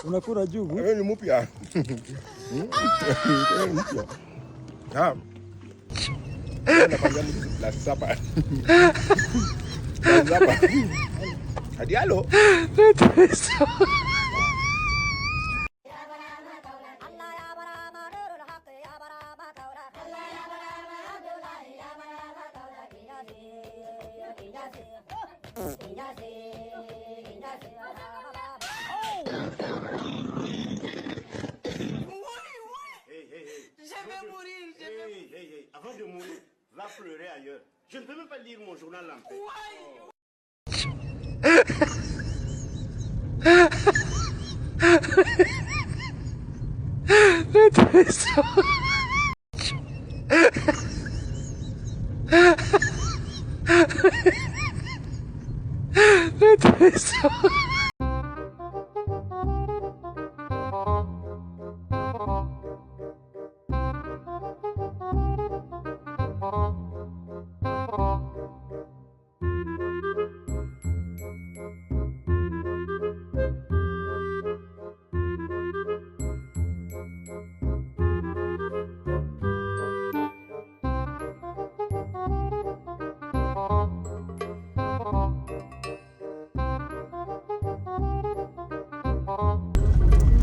Unakula jugu? Wewe ni mpya. Ah. Nafanya la sapa. La sapa. Hadi halo. Avant de mourir, va pleurer ailleurs. Je ne peux même pas lire mon journal en paix.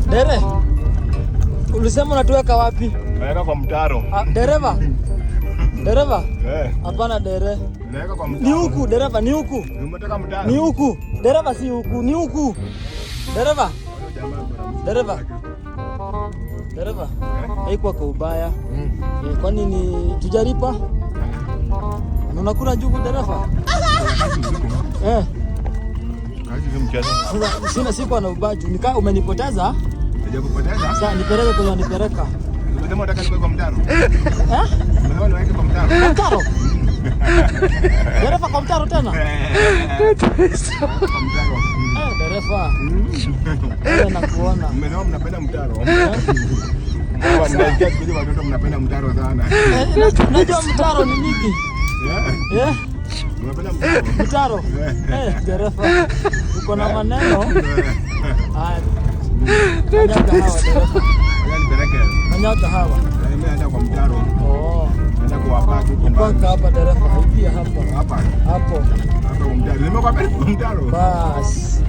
Dere, ulisema unatuweka wapi? Naweka kwa mtaro. Dereva? Dereva? Hapana dere. Naweka kwa mtaro. Ni huku, dereva, ni huku. Unataka mtaro? Ni huku. Dereva si huku, ni huku. Dereva? Dereva? Dereva? Haikuwa kwa ubaya. Kwa nini tujaripa? Unakula jugu dereva? Sina siku na ubaju. Nikaa umenipoteza? Sijakupoteza. Sasa nipeleke kwenye nipeleka. Unasema unataka niweke kwa mtaro? Unasema niweke kwa mtaro? Mtaro? Dereva kwa mtaro tena? Kwa mtaro. Dereva. Wewe nakuona. Mmesema mnapenda mtaro. Kwa mnasikia siku hizi watoto mnapenda mtaro sana. Unajua mtaro ni nini? Unapenda mtaro? Mtaro? Dereva. Uko na maneno? Haya. Kanyaga hawa. Mimi naenda kwa mtaro. Naenda kuwapaki huko mpaka hapa dereva. Haipia hapa. Hapa. Hapo. Hapa kwa mtaro. Nimekwambia kwa mtaro. Bas.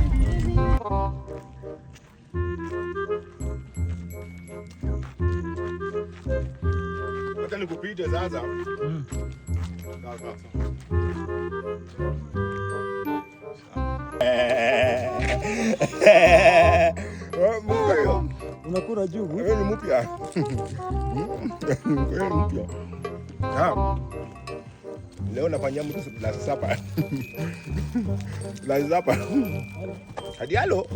Wacha nikupite sasa. Sasa. Unakula jugu? Wewe ni mpya. Wewe ni mpya. Leo nafanyia mtu la sapa. La sapa. Hadi halo.